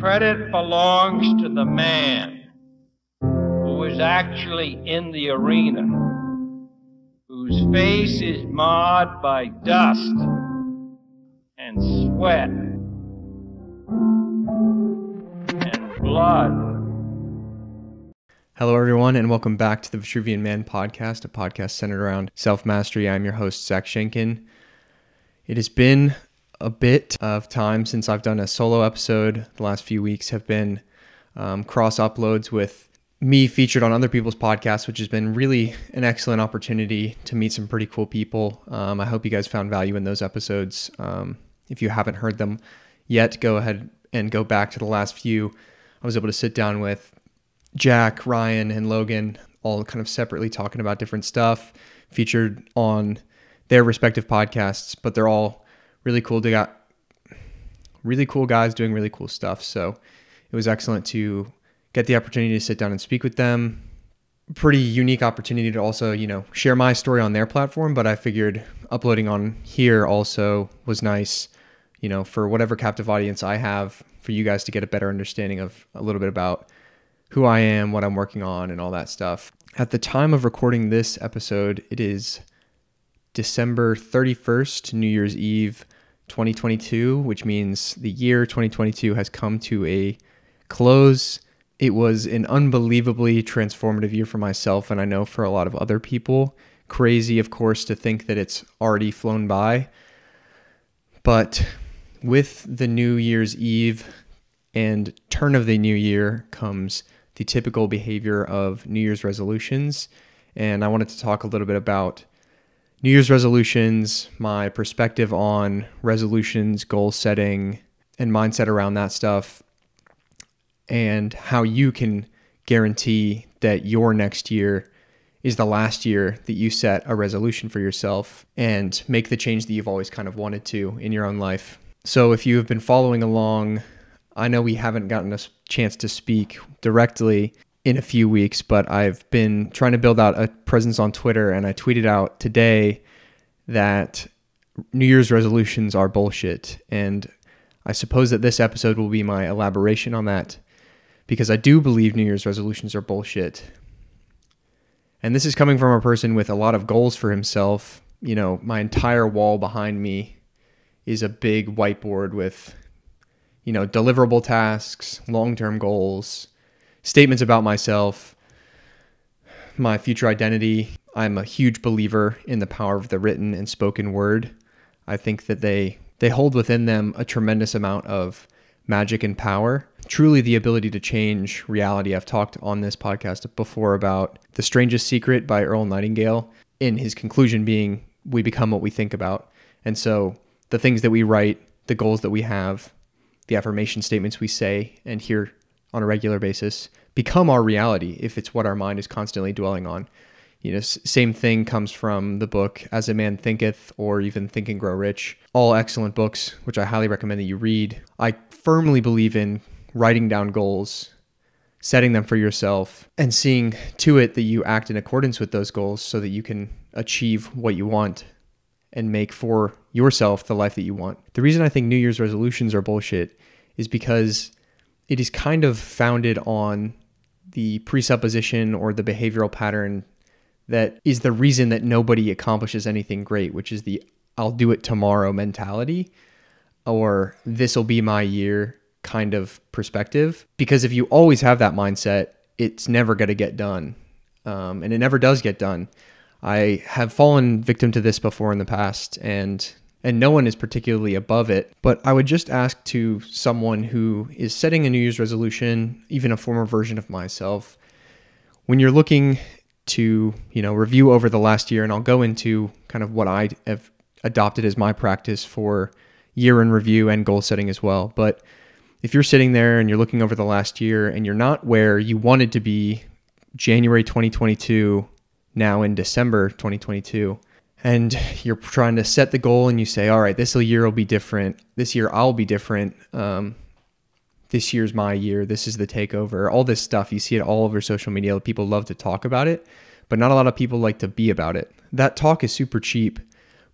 credit belongs to the man who is actually in the arena, whose face is marred by dust and sweat and blood. Hello, everyone, and welcome back to the Vitruvian Man podcast, a podcast centered around self-mastery. I'm your host, Zach Schenken. It has been a bit of time since I've done a solo episode. The last few weeks have been cross uploads with me featured on other people's podcasts, which has been really an excellent opportunity to meet some pretty cool people. I hope you guys found value in those episodes. If you haven't heard them yet, go ahead and go back to the last few. I was able to sit down with Jack, Ryan, and Logan, all kind of separately talking about different stuff featured on their respective podcasts, but they're all really cool. They got really cool guys doing really cool stuff. So it was excellent to get the opportunity to sit down and speak with them. Pretty unique opportunity to also, share my story on their platform, but I figured uploading on here also was nice, for whatever captive audience I have, for you guys to get a better understanding of a little bit about who I am, what I'm working on, and all that stuff. At the time of recording this episode, it is December 31st, New Year's Eve, 2022, which means the year 2022 has come to a close. It was an unbelievably transformative year for myself, and I know for a lot of other people. Crazy, of course, to think that it's already flown by. But with the New Year's Eve and turn of the new year comes the typical behavior of New Year's resolutions. And I wanted to talk a little bit about New Year's resolutions, my perspective on resolutions, goal setting, and mindset around that stuff, and how you can guarantee that your next year is the last year that you set a resolution for yourself and make the change that you've always kind of wanted to in your own life. So if you have been following along, I know we haven't gotten a chance to speak directly in a few weeks, but I've been trying to build out a presence on Twitter, and I tweeted out today that New Year's resolutions are bullshit. And I suppose that this episode will be my elaboration on that, because I do believe New Year's resolutions are bullshit. And this is coming from a person with a lot of goals for himself. My entire wall behind me is a big whiteboard with deliverable tasks, long-term goals, statements about myself, my future identity. I'm a huge believer in the power of the written and spoken word. I think that they hold within them a tremendous amount of magic and power, truly the ability to change reality. I've talked on this podcast before about The Strangest Secret by Earl Nightingale, in his conclusion being, we become what we think about. And so the things that we write, the goals that we have, the affirmation statements we say and hear on a regular basis become our reality if it's what our mind is constantly dwelling on. Same thing comes from the book As a Man Thinketh, or even Think and Grow Rich. All excellent books, which I highly recommend that you read. I firmly believe in writing down goals, setting them for yourself, and seeing to it that you act in accordance with those goals so that you can achieve what you want and make for yourself the life that you want. The reason I think New Year's resolutions are bullshit is because it is kind of founded on the presupposition or the behavioral pattern that is the reason that nobody accomplishes anything great, which is the I'll do it tomorrow mentality, or this'll be my year kind of perspective. Because if you always have that mindset, it's never going to get done. And it never does get done. I have fallen victim to this before in the past, and no one is particularly above it. But I would just ask to someone who is setting a New Year's resolution, even a former version of myself, when you're looking to, review over the last year, and I'll go into kind of what I have adopted as my practice for year in review and goal setting as well. But if you're sitting there and you're looking over the last year and you're not where you wanted to be January 2022, now in December 2022, and you're trying to set the goal and you say, all right, this year will be different. This year I'll be different. This year's my year. This is the takeover. All this stuff. You see it all over social media. People love to talk about it, but not a lot of people like to be about it. That talk is super cheap,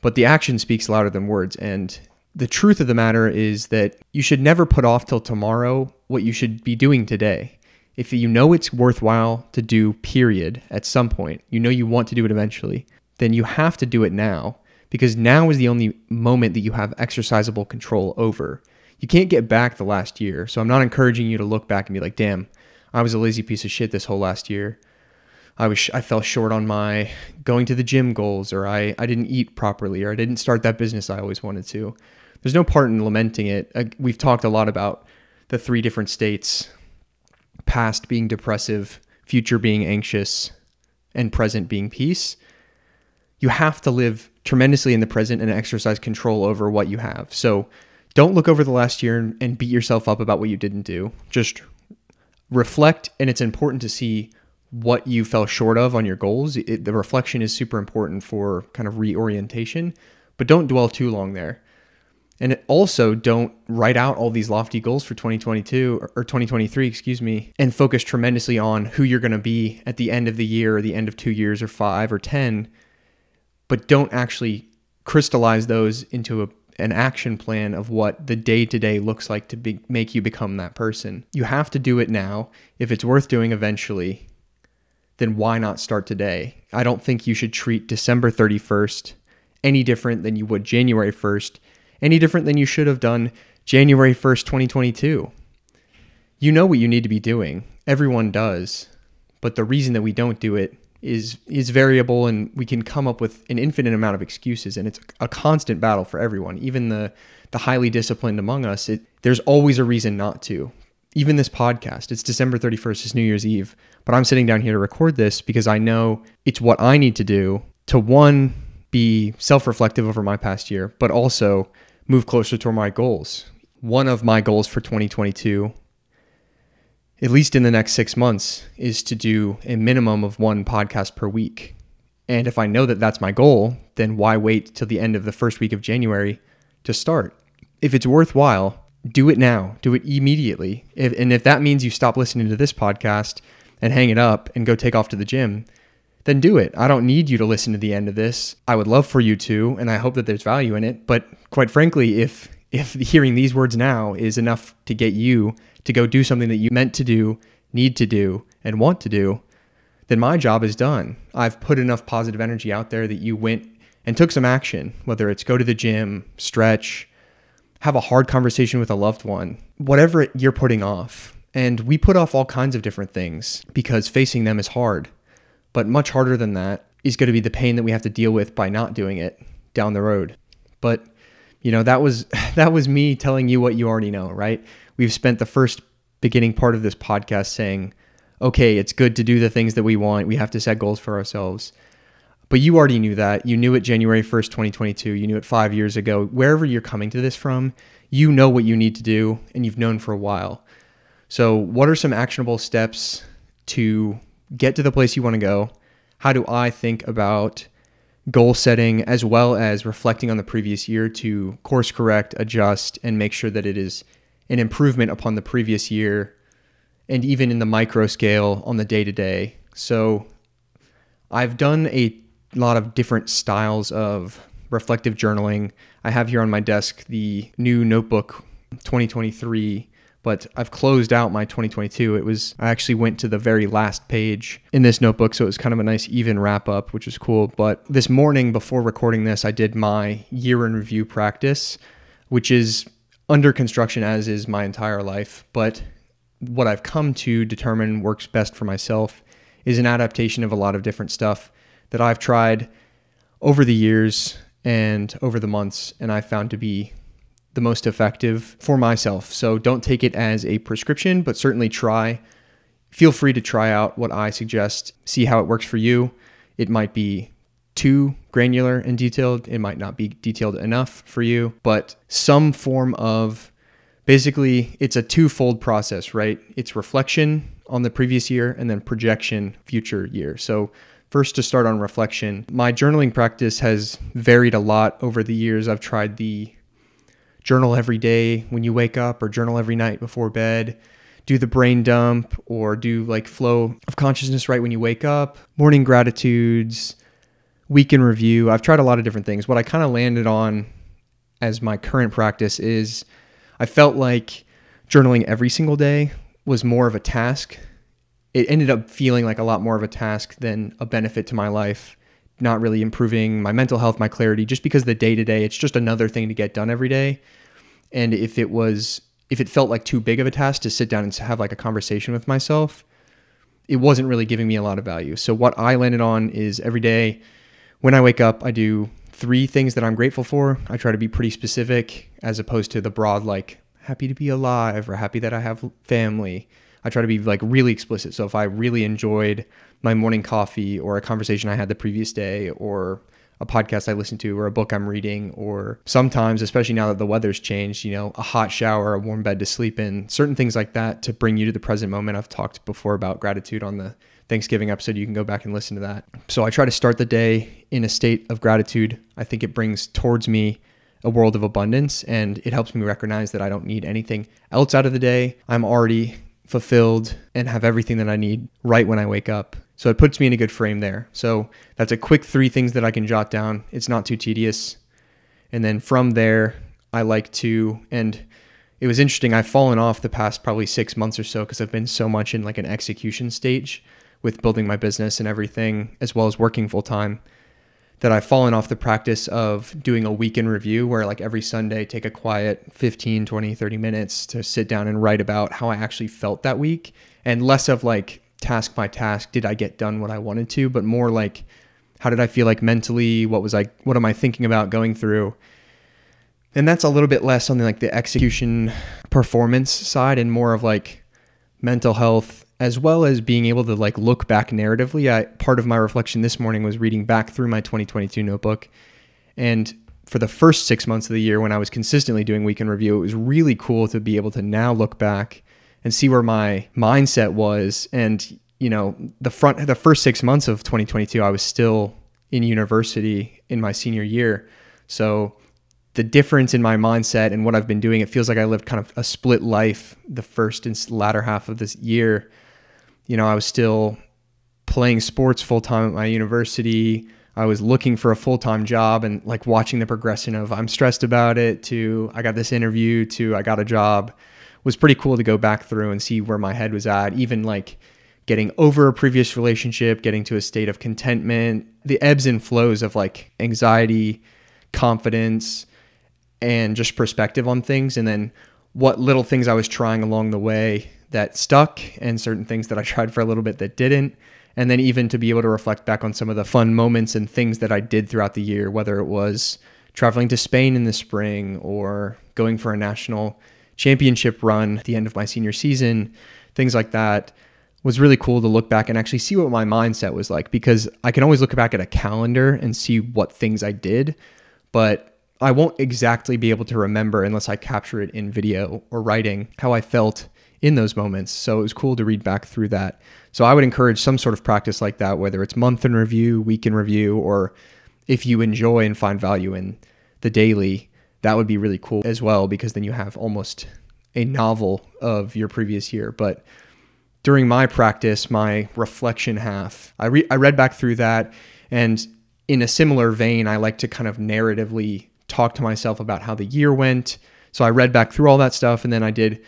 but the action speaks louder than words. And the truth of the matter is that you should never put off till tomorrow what you should be doing today. If you know it's worthwhile to do, period, at some point, you know you want to do it eventually, then you have to do it now, because now is the only moment that you have exercisable control over. You can't get back the last year. So I'm not encouraging you to look back and be like, damn, I was a lazy piece of shit this whole last year. I fell short on my going to the gym goals, or I didn't eat properly, or I didn't start that business I always wanted to. There's no part in lamenting it. We've talked a lot about the 3 different states: past being depressive, future being anxious, and present being peace. You have to live tremendously in the present and exercise control over what you have. So don't look over the last year and beat yourself up about what you didn't do. Just reflect, and it's important to see what you fell short of on your goals. The reflection is super important for kind of reorientation, but don't dwell too long there. And also don't write out all these lofty goals for 2022 or 2023, and focus tremendously on who you're going to be at the end of the year or the end of 2 years or 5 or 10, but don't actually crystallize those into an action plan of what the day-to-day looks like to make you become that person. You have to do it now. If it's worth doing eventually, then why not start today? I don't think you should treat December 31st any different than you would January 1st, any different than you should have done January 1st, 2022. You know what you need to be doing. Everyone does. But the reason that we don't do it is variable, and we can come up with an infinite amount of excuses, and it's a constant battle for everyone. Even the highly disciplined among us, there's always a reason not to. Even this podcast, it's December 31st, it's New Year's Eve, but I'm sitting down here to record this because I know it's what I need to do to, one, be self-reflective over my past year, but also move closer to my goals. One of my goals for 2022, at least in the next 6 months, is to do a minimum of 1 podcast per week. And if I know that that's my goal, then why wait till the end of the first week of January to start? If it's worthwhile, do it now. Do it immediately. If that means you stop listening to this podcast and hang it up and go take off to the gym, then do it. I don't need you to listen to the end of this. I would love for you to, and I hope that there's value in it. But quite frankly, if hearing these words now is enough to get you to go do something that you meant to do, need to do, and want to do, then my job is done. I've put enough positive energy out there that you went and took some action, whether it's go to the gym, stretch, have a hard conversation with a loved one, whatever you're putting off. And we put off all kinds of different things because facing them is hard. But much harder than that is going to be the pain that we have to deal with by not doing it down the road. But, that was me telling you what you already know, right? We've spent the first beginning part of this podcast saying, okay, it's good to do the things that we want. We have to set goals for ourselves. But you already knew that. You knew it January 1st, 2022. You knew it 5 years ago. Wherever you're coming to this from, you know what you need to do, and you've known for a while. So what are some actionable steps to get to the place you want to go? How do I think about goal setting as well as reflecting on the previous year to course correct, adjust, and make sure that it is an improvement upon the previous year, and even in the micro scale on the day-to-day? So I've done a lot of different styles of reflective journaling. I have here on my desk the new notebook 2023, but I've closed out my 2022. I actually went to the very last page in this notebook, so it was kind of a nice even wrap up, which is cool. But this morning before recording this, I did my year in review practice, which is under construction, as is my entire life. But what I've come to determine works best for myself is an adaptation of a lot of different stuff that I've tried over the years and over the months, and I found to be the most effective for myself. So don't take it as a prescription, but certainly try. Feel free to try out what I suggest, see how it works for you. It might be too granular and detailed. It might not be detailed enough for you, but some form of, basically, it's a twofold process, right? It's reflection on the previous year and then projection future year. So first, to start on reflection, my journaling practice has varied a lot over the years. I've tried the journal every day when you wake up, or journal every night before bed, do the brain dump, or do like flow of consciousness right when you wake up, morning gratitudes, week in review. I've tried a lot of different things. What I kind of landed on as my current practice is I felt like journaling every single day was more of a task. It ended up feeling like a lot more of a task than a benefit to my life, not really improving my mental health, my clarity, just because the day-to-day, it's just another thing to get done every day. And if it felt like too big of a task to sit down and have like a conversation with myself, it wasn't really giving me a lot of value. So what I landed on is every day when I wake up, I do 3 things that I'm grateful for. I try to be pretty specific as opposed to the broad, like happy to be alive or happy that I have family. I try to be like really explicit. So if I really enjoyed my morning coffee or a conversation I had the previous day or a podcast I listened to or a book I'm reading, or sometimes, especially now that the weather's changed, a hot shower, a warm bed to sleep in, certain things like that to bring you to the present moment. I've talked before about gratitude on the Thanksgiving episode. You can go back and listen to that. So I try to start the day in a state of gratitude. I think it brings towards me a world of abundance, and it helps me recognize that I don't need anything else out of the day. I'm already fulfilled and have everything that I need right when I wake up. So it puts me in a good frame there. So that's a quick 3 things that I can jot down. It's not too tedious. And then from there, I like to, and it was interesting, I've fallen off the past probably 6 months or so because I've been so much in like an execution stage with building my business and everything, as well as working full time, that I've fallen off the practice of doing a week in review where like every Sunday, take a quiet 15, 20, 30 minutes to sit down and write about how I actually felt that week, and less of like task by task, did I get done what I wanted to, but more like, how did I feel like mentally? What am I thinking about going through? And that's a little bit less on the execution performance side and more of like mental health, as well as being able to like look back narratively. Part of my reflection this morning was reading back through my 2022 notebook. And for the first 6 months of the year when I was consistently doing week in review, it was really cool to be able to now look back and see where my mindset was. And, the first 6 months of 2022, I was still in university in my senior year. So the difference in my mindset and what I've been doing, it feels like I lived kind of a split life the first and latter half of this year. I was still playing sports full time at my university. I was looking for a full-time job and like watching the progression of I'm stressed about it to I got this interview to I got a job was pretty cool to go back through and see where my head was at, even like getting over a previous relationship, getting to a state of contentment, the ebbs and flows of like anxiety, confidence, and just perspective on things. And then what little things I was trying along the way that stuck and certain things that I tried for a little bit that didn't. And then even to be able to reflect back on some of the fun moments and things that I did throughout the year, whether it was traveling to Spain in the spring or going for a national championship run at the end of my senior season, things like that, was really cool to look back and actually see what my mindset was like, because I can always look back at a calendar and see what things I did, but I won't exactly be able to remember unless I capture it in video or writing how I felt in those moments. So it was cool to read back through that. So I would encourage some sort of practice like that, whether it's month in review, week in review, or if you enjoy and find value in the daily, that would be really cool as well, because then you have almost a novel of your previous year. But during my practice, my reflection half, I read back through that, and in a similar vein, I like to kind of narratively talk to myself about how the year went. So I read back through all that stuff, and then I did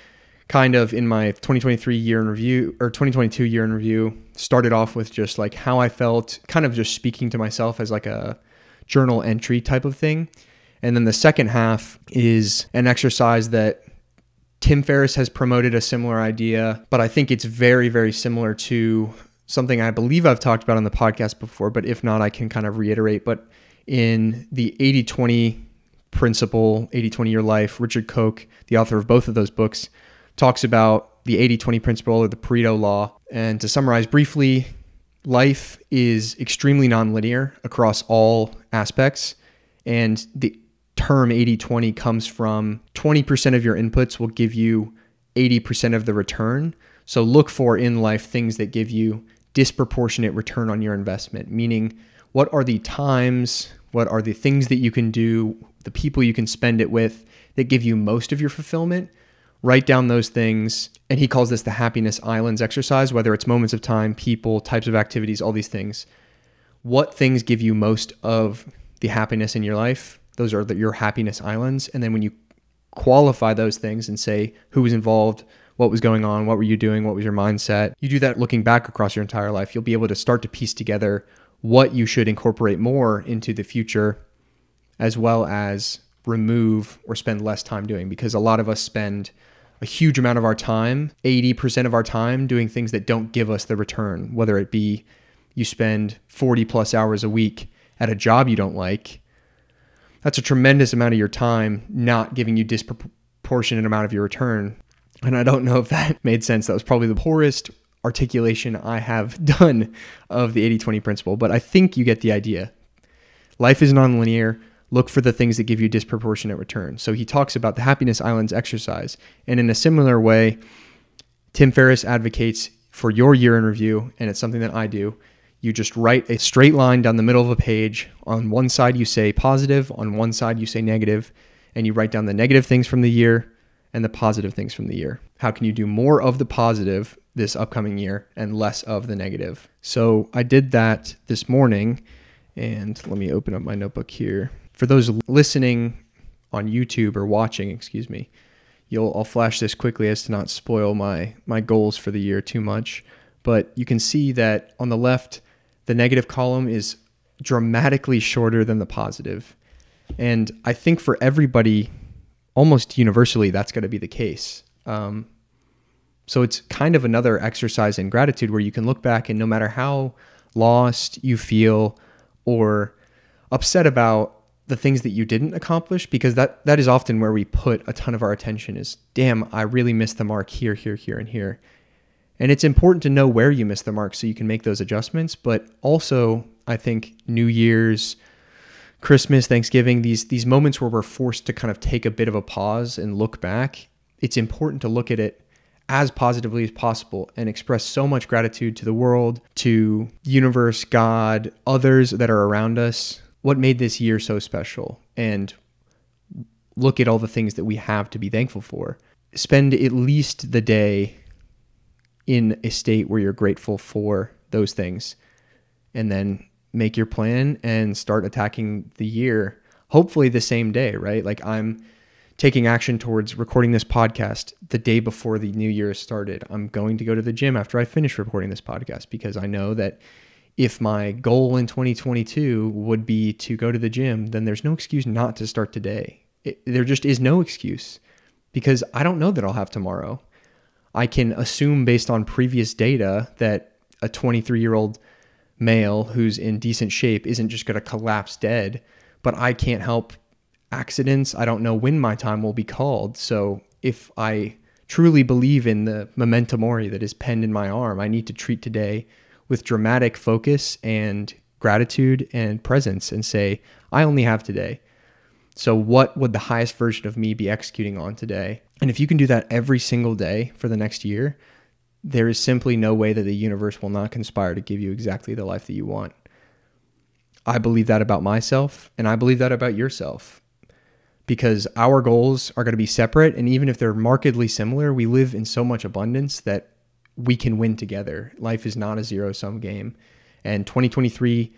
kind of in my 2023 year in review or 2022 year in review, started off with just like how I felt, kind of just speaking to myself as like a journal entry type of thing. And then the second half is an exercise that Tim Ferriss has promoted, a similar idea, but I think it's very, very similar to something I believe I've talked about on the podcast before, but if not, I can kind of reiterate. But in the 80-20 principle, 80-20 Your Life, Richard Koch, the author of both of those books, talks about the 80-20 principle or the Pareto law. And to summarize briefly, life is extremely nonlinear across all aspects. And the term 80-20 comes from 20% of your inputs will give you 80% of the return. So look for in life things that give you disproportionate return on your investment, meaning what are the times, what are the things that you can do, the people you can spend it with that give you most of your fulfillment. Write down those things. And he calls this the happiness islands exercise, whether it's moments of time, people, types of activities, all these things. What things give you most of the happiness in your life? Those are your happiness islands. And then when you qualify those things and say who was involved, what was going on, what were you doing, what was your mindset, you do that looking back across your entire life, you'll be able to start to piece together what you should incorporate more into the future, as well as remove or spend less time doing. Because a lot of us spend a huge amount of our time, 80% of our time, doing things that don't give us the return, whether it be you spend 40 plus hours a week at a job you don't like. That's a tremendous amount of your time not giving you disproportionate amount of your return. And I don't know if that made sense. That was probably the poorest articulation I have done of the 80-20 principle, but I think you get the idea. Life is nonlinear. Look for the things that give you disproportionate return. So he talks about the Happiness Islands exercise. And in a similar way, Tim Ferriss advocates for your year in review, and it's something that I do. You just write a straight line down the middle of a page. On one side, you say positive. On one side, you say negative. And you write down the negative things from the year and the positive things from the year. How can you do more of the positive this upcoming year and less of the negative? So I did that this morning, and let me open up my notebook here. For those listening on YouTube or watching, I'll flash this quickly as to not spoil my goals for the year too much. But you can see that on the left, the negative column is dramatically shorter than the positive. And I think for everybody, almost universally, that's going to be the case. So it's kind of another exercise in gratitude where you can look back and no matter how lost you feel or upset about the things that you didn't accomplish, because that is often where we put a ton of our attention is, damn, I really missed the mark here, here, here, and here. And it's important to know where you missed the mark so you can make those adjustments. But also, I think New Year's, Christmas, Thanksgiving, these moments where we're forced to kind of take a bit of a pause and look back, it's important to look at it as positively as possible and express so much gratitude to the world, to the universe, God, others that are around us. What made this year so special? And look at all the things that we have to be thankful for. Spend at least the day in a state where you're grateful for those things, and then make your plan and start attacking the year, hopefully the same day, right? Like I'm taking action towards recording this podcast the day before the new year started. I'm going to go to the gym after I finish recording this podcast because I know that if my goal in 2022 would be to go to the gym, then there's no excuse not to start today. There just is no excuse because I don't know that I'll have tomorrow. I can assume based on previous data that a 23-year-old male who's in decent shape isn't just going to collapse dead, but I can't help accidents. I don't know when my time will be called. So if I truly believe in the memento mori that is penned in my arm, I need to treat today with dramatic focus and gratitude and presence and say, I only have today. So what would the highest version of me be executing on today? And if you can do that every single day for the next year, there is simply no way that the universe will not conspire to give you exactly the life that you want. I believe that about myself, and I believe that about yourself, because our goals are going to be separate. And even if they're markedly similar, we live in so much abundance that we can win together. Life is not a zero-sum game. And 2023,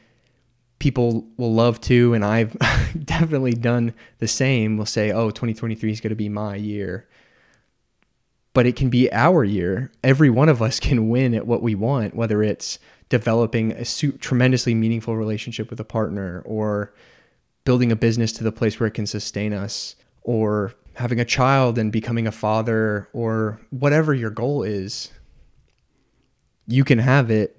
people will love to, and I've definitely done the same, will say, oh, 2023 is going to be my year. But it can be our year. Every one of us can win at what we want, whether it's developing a tremendously meaningful relationship with a partner, or building a business to the place where it can sustain us, or having a child and becoming a father, or whatever your goal is. You can have it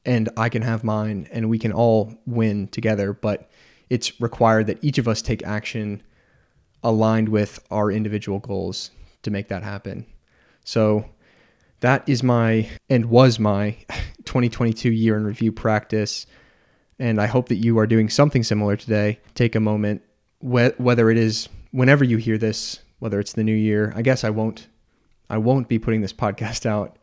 and I can have mine, and we can all win together, but it's required that each of us take action aligned with our individual goals to make that happen. So that is my, and was my 2022 year in review practice. And I hope that you are doing something similar today. Take a moment, whether it is whenever you hear this, whether it's the new year. I guess I won't be putting this podcast out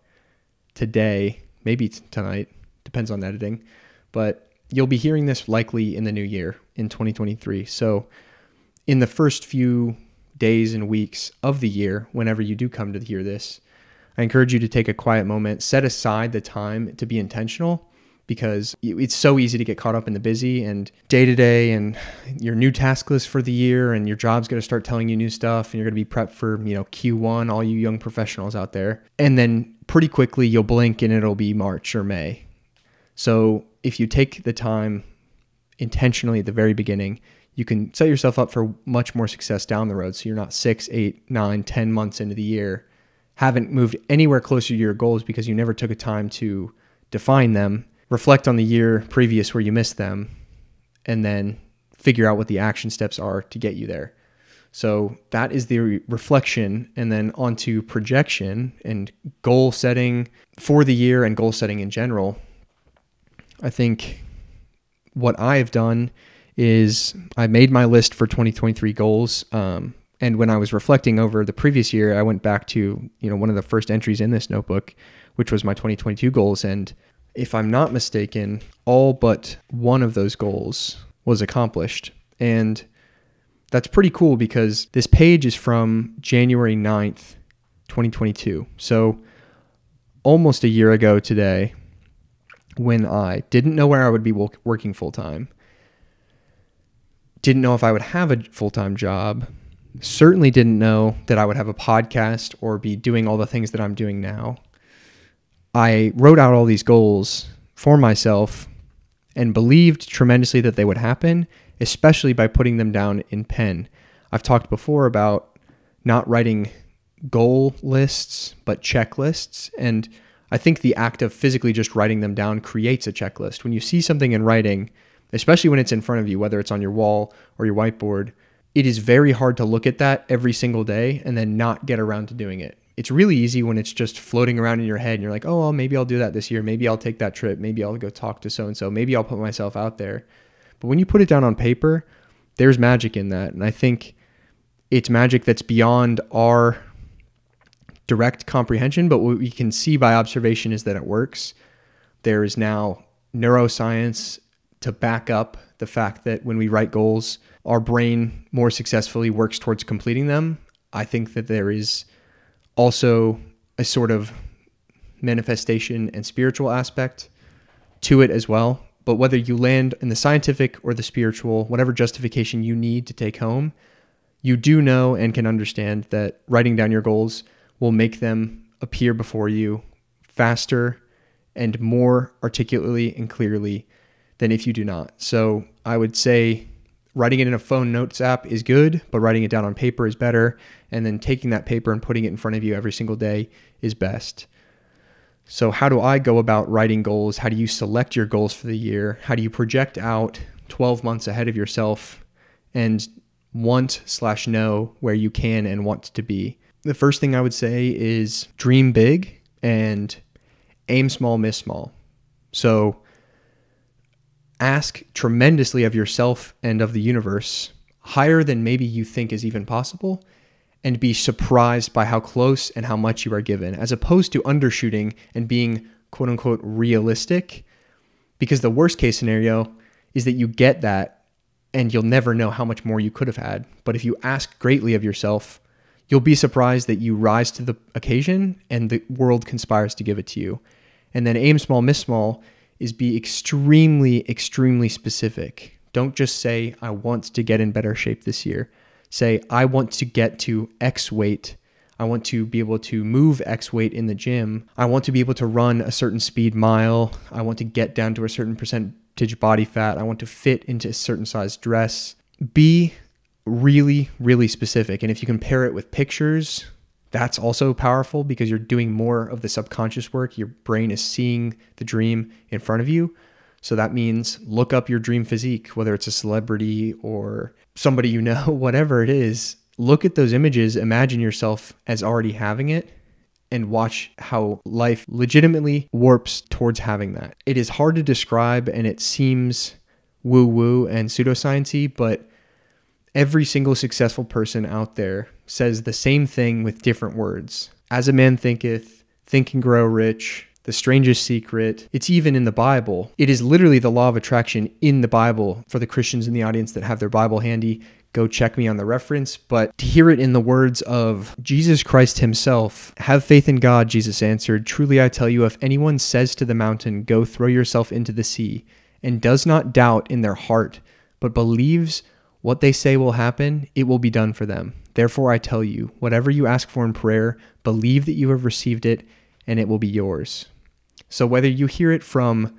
today, maybe tonight, depends on editing, but you'll be hearing this likely in the new year in 2023. So in the first few days and weeks of the year, whenever you do come to hear this, I encourage you to take a quiet moment, set aside the time to be intentional, because it's so easy to get caught up in the busy and day-to-day and your new task list for the year, and your job's going to start telling you new stuff, and you're going to be prepped for, Q1, all you young professionals out there. And then pretty quickly you'll blink and it'll be March or May. So if you take the time intentionally at the very beginning, you can set yourself up for much more success down the road. So you're not 6, 8, 9, 10 months into the year, haven't moved anywhere closer to your goals because you never took a time to define them, reflect on the year previous where you missed them, and then figure out what the action steps are to get you there. So that is the reflection, and then onto projection and goal setting for the year and goal setting in general. I think what I've done is I made my list for 2023 goals. And when I was reflecting over the previous year, I went back to, one of the first entries in this notebook, which was my 2022 goals. And if I'm not mistaken, all but one of those goals was accomplished. And that's pretty cool because this page is from January 9th, 2022. So almost a year ago today, when I didn't know where I would be working full-time, didn't know if I would have a full-time job, certainly didn't know that I would have a podcast or be doing all the things that I'm doing now. I wrote out all these goals for myself and believed tremendously that they would happen, especially by putting them down in pen. I've talked before about not writing goal lists, but checklists. And I think the act of physically just writing them down creates a checklist. When you see something in writing, especially when it's in front of you, whether it's on your wall or your whiteboard, it is very hard to look at that every single day and then not get around to doing it. It's really easy when it's just floating around in your head and you're like, oh, well, maybe I'll do that this year. Maybe I'll take that trip. Maybe I'll go talk to so-and-so. Maybe I'll put myself out there. But when you put it down on paper, there's magic in that. And I think it's magic that's beyond our direct comprehension, but what we can see by observation is that it works. There is now neuroscience to back up the fact that when we write goals, our brain more successfully works towards completing them. I think that there is also a sort of manifestation and spiritual aspect to it as well. But whether you land in the scientific or the spiritual, whatever justification you need to take home, you do know and can understand that writing down your goals will make them appear before you faster and more articulately and clearly than if you do not. So I would say writing it in a phone notes app is good, but writing it down on paper is better. And then taking that paper and putting it in front of you every single day is best. So how do I go about writing goals? How do you select your goals for the year? How do you project out 12 months ahead of yourself and want/know where you can and want to be? The first thing I would say is dream big and aim small, miss small. So ask tremendously of yourself and of the universe, higher than maybe you think is even possible, and be surprised by how close and how much you are given, as opposed to undershooting and being quote unquote realistic, because the worst case scenario is that you get that and you'll never know how much more you could have had. But if you ask greatly of yourself, you'll be surprised that you rise to the occasion and the world conspires to give it to you. And then aim small, miss small is be extremely, extremely specific. Don't just say, I want to get in better shape this year. Say, I want to get to X weight. I want to be able to move X weight in the gym. I want to be able to run a certain speed mile. I want to get down to a certain percentage body fat. I want to fit into a certain size dress. Be really, really specific. And if you compare it with pictures, that's also powerful because you're doing more of the subconscious work. Your brain is seeing the dream in front of you. So that means look up your dream physique, whether it's a celebrity or somebody you know, whatever it is. Look at those images, imagine yourself as already having it, and watch how life legitimately warps towards having that. It is hard to describe and it seems woo-woo and pseudoscience-y, but every single successful person out there says the same thing with different words. As a man thinketh, Think and Grow Rich, The Strangest Secret. It's even in the Bible. It is literally the law of attraction in the Bible. For the Christians in the audience that have their Bible handy, go check me on the reference. But to hear it in the words of Jesus Christ himself, "Have faith in God," Jesus answered. "Truly I tell you, if anyone says to the mountain, 'Go throw yourself into the sea,' and does not doubt in their heart, but believes what they say will happen, it will be done for them. Therefore I tell you, whatever you ask for in prayer, believe that you have received it, and it will be yours." So whether you hear it from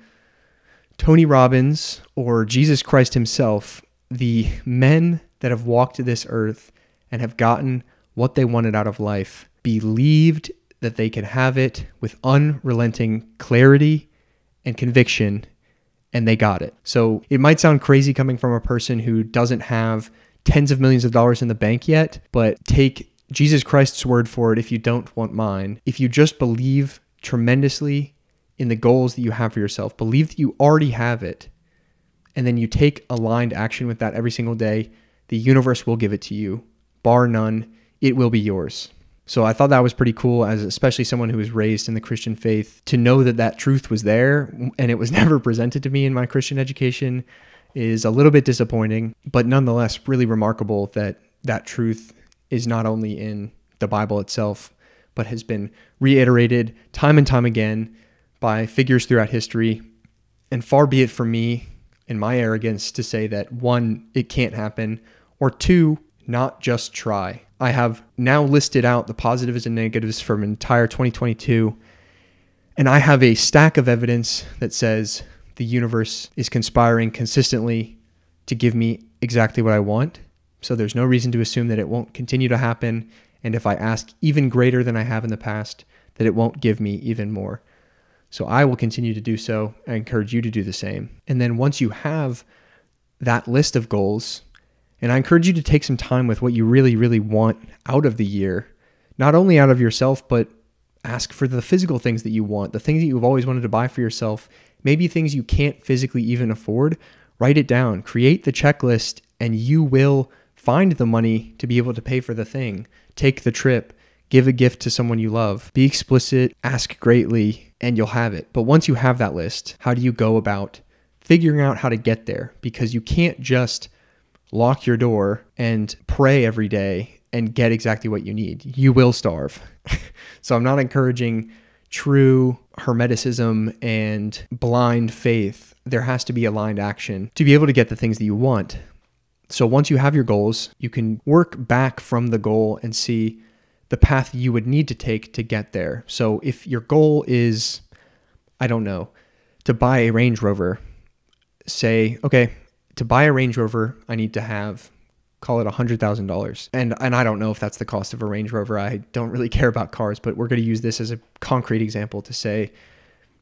Tony Robbins or Jesus Christ himself, the men that have walked this earth and have gotten what they wanted out of life believed that they could have it with unrelenting clarity and conviction, and they got it. So it might sound crazy coming from a person who doesn't have tens of millions of dollars in the bank yet, but take Jesus Christ's word for it if you don't want mine. If you just believe tremendously in the goals that you have for yourself, believe that you already have it, and then you take aligned action with that every single day, the universe will give it to you. Bar none, it will be yours. So I thought that was pretty cool, as especially someone who was raised in the Christian faith, to know that that truth was there and it was never presented to me in my Christian education is a little bit disappointing, but nonetheless really remarkable that that truth is not only in the Bible itself, but has been reiterated time and time again by figures throughout history. And far be it from me in my arrogance to say that, one, it can't happen, or two, not just try. I have now listed out the positives and negatives from entire 2022, and I have a stack of evidence that says the universe is conspiring consistently to give me exactly what I want. So there's no reason to assume that it won't continue to happen, and if I ask even greater than I have in the past, that it won't give me even more. So I will continue to do so. I encourage you to do the same. And then once you have that list of goals, and I encourage you to take some time with what you really, really want out of the year, not only out of yourself, but ask for the physical things that you want, the things that you've always wanted to buy for yourself, maybe things you can't physically even afford. Write it down, create the checklist, and you will find the money to be able to pay for the thing. Take the trip, give a gift to someone you love, be explicit, ask greatly, and you'll have it. But once you have that list, how do you go about figuring out how to get there? Because you can't just lock your door and pray every day and get exactly what you need. You will starve. So I'm not encouraging true hermeticism and blind faith. There has to be aligned action to be able to get the things that you want. So once you have your goals, you can work back from the goal and see the path you would need to take to get there. So if your goal is, I don't know, to buy a Range Rover, say, okay, to buy a Range Rover, I need to have, call it $100,000. And I don't know if that's the cost of a Range Rover. I don't really care about cars, but we're going to use this as a concrete example to say,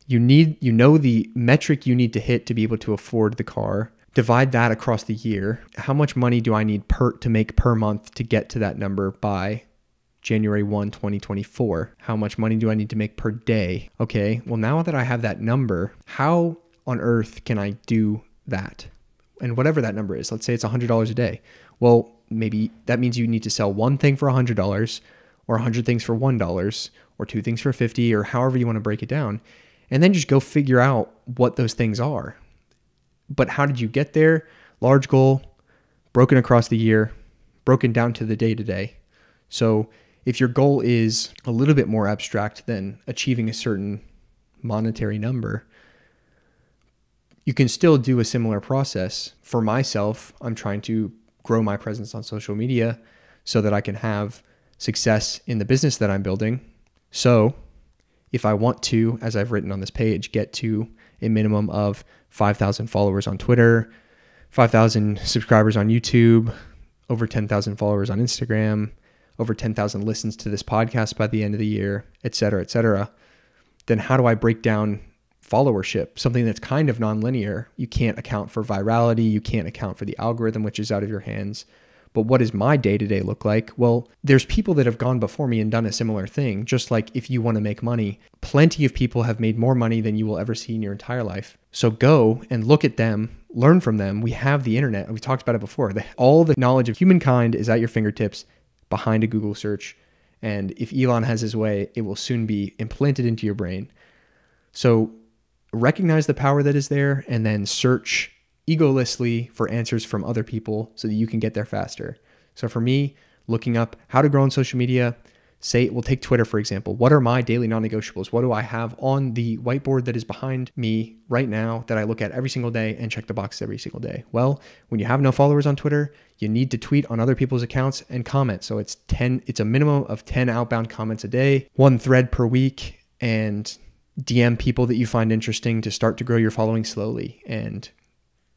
you know the metric you need to hit to be able to afford the car. Divide that across the year. How much money do I need to make per month to get to that number by January 1, 2024? How much money do I need to make per day? Okay, well, now that I have that number, how on earth can I do that? And whatever that number is, let's say it's $100 a day. Well, maybe that means you need to sell one thing for $100, or 100 things for $1, or 2 things for $50, or however you want to break it down. And then just go figure out what those things are. But how did you get there? Large goal, broken across the year, broken down to the day-to-day. So if your goal is a little bit more abstract than achieving a certain monetary number, you can still do a similar process. For myself, I'm trying to grow my presence on social media so that I can have success in the business that I'm building. So if I want to, as I've written on this page, get to a minimum of 5,000 followers on Twitter, 5,000 subscribers on YouTube, over 10,000 followers on Instagram, over 10,000 listens to this podcast by the end of the year, et cetera, then how do I break down followership? Something that's kind of nonlinear. You can't account for virality. You can't account for the algorithm, which is out of your hands. But what does my day-to-day look like? Well, there's people that have gone before me and done a similar thing. Just like if you want to make money, plenty of people have made more money than you will ever see in your entire life. So go and look at them, learn from them. We have the internet. We've talked about it before. All the knowledge of humankind is at your fingertips behind a Google search. And if Elon has his way, it will soon be implanted into your brain. So recognize the power that is there and then search egolessly for answers from other people so that you can get there faster. So for me, looking up how to grow on social media, we'll take Twitter, for example. What are my daily non-negotiables? What do I have on the whiteboard that is behind me right now that I look at every single day and check the boxes every single day? Well, when you have no followers on Twitter, you need to tweet on other people's accounts and comment. So it's a minimum of 10 outbound comments a day, 1 thread per week, and DM people that you find interesting to start to grow your following slowly. And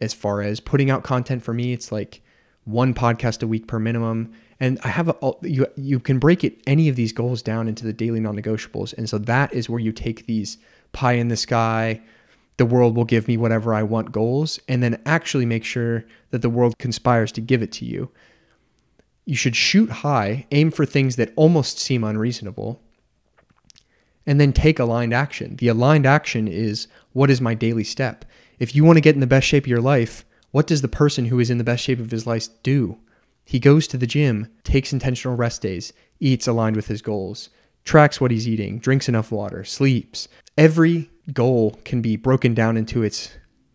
as far as putting out content, for me, it's like 1 podcast a week per minimum. And I have you can break any of these goals down into the daily non-negotiables. And so that is where you take these pie in the sky, the world will give me whatever I want goals, and then actually make sure that the world conspires to give it to you. You should shoot high, aim for things that almost seem unreasonable, and then take aligned action. The aligned action is, what is my daily step? If you want to get in the best shape of your life, what does the person who is in the best shape of his life do? He goes to the gym, takes intentional rest days, eats aligned with his goals, tracks what he's eating, drinks enough water, sleeps. Every goal can be broken down into its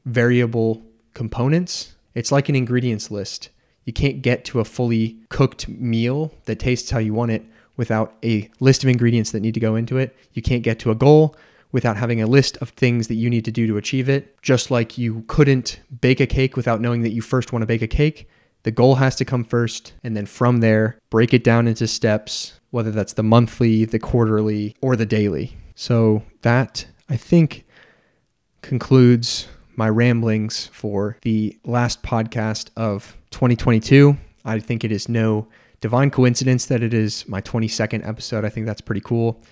variable components. It's like an ingredients list. You can't get to a fully cooked meal that tastes how you want it without a list of ingredients that need to go into it. You can't get to a goal without having a list of things that you need to do to achieve it. Just like you couldn't bake a cake without knowing that you first want to bake a cake. The goal has to come first, and then from there, break it down into steps, whether that's the monthly, the quarterly, or the daily. So that, I think, concludes my ramblings for the last podcast of 2022. I think it is no divine coincidence that it is my 22nd episode. I think that's pretty cool,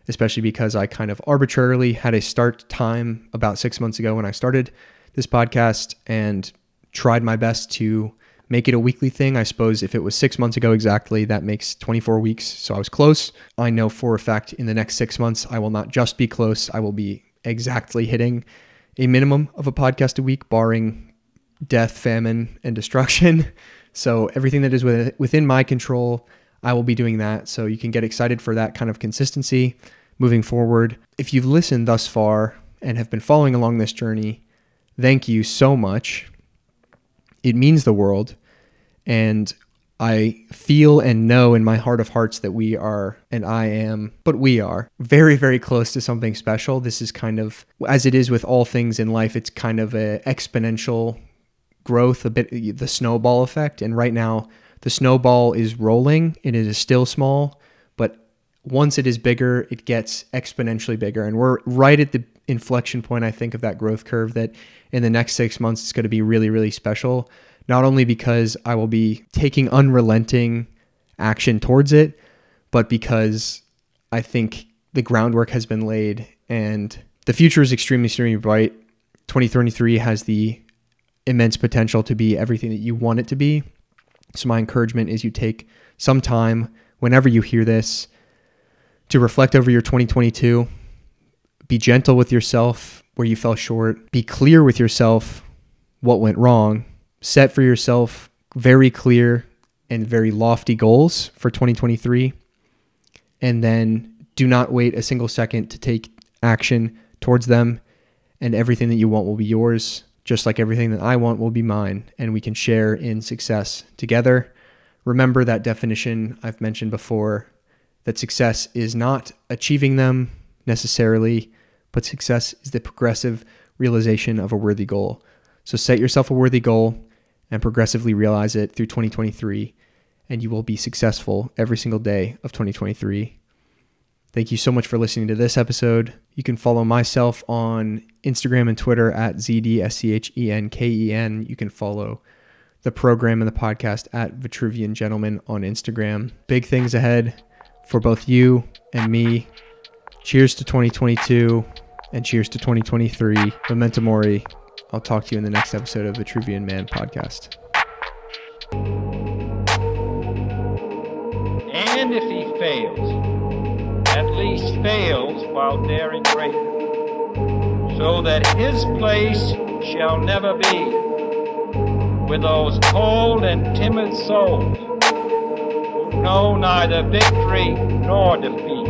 especially because I kind of arbitrarily had a start time about 6 months ago when I started this podcast and tried my best to make it a weekly thing. I suppose if it was 6 months ago exactly, that makes 24 weeks. So I was close. I know for a fact in the next 6 months, I will not just be close. I will be exactly hitting a minimum of a podcast a week, barring death, famine, and destruction. So everything that is within my control, I will be doing that. So you can get excited for that kind of consistency moving forward. If you've listened thus far and have been following along this journey, thank you so much. It means the world. And I feel and know in my heart of hearts that we are, and I am, but we are very, very close to something special. This is kind of, as it is with all things in life, it's kind of an exponential growth, a bit the snowball effect. And right now, the snowball is rolling and it is still small, but once it is bigger, it gets exponentially bigger. And we're right at the inflection point, I think, of that growth curve that in the next 6 months, it's going to be really, really special. Not only because I will be taking unrelenting action towards it, but because I think the groundwork has been laid and the future is extremely, extremely bright. 2023 has the immense potential to be everything that you want it to be. So my encouragement is you take some time whenever you hear this to reflect over your 2022. Be gentle with yourself where you fell short. Be clear with yourself what went wrong. Set for yourself very clear and very lofty goals for 2023. And then do not wait a single second to take action towards them. And everything that you want will be yours, just like everything that I want will be mine. And we can share in success together. Remember that definition I've mentioned before, that success is not achieving them necessarily, but success is the progressive realization of a worthy goal. So set yourself a worthy goal and progressively realize it through 2023, and you will be successful every single day of 2023. Thank you so much for listening to this episode. You can follow myself on Instagram and Twitter at ZDSCHENKEN. You can follow the program and the podcast at Vitruvian Gentleman on Instagram. Big things ahead for both you and me. Cheers to 2022 and cheers to 2023. Memento Mori. I'll talk to you in the next episode of the Vitruvian Man podcast. And if he fails, at least fails while daring greater, so that his place shall never be with those cold and timid souls who know neither victory nor defeat.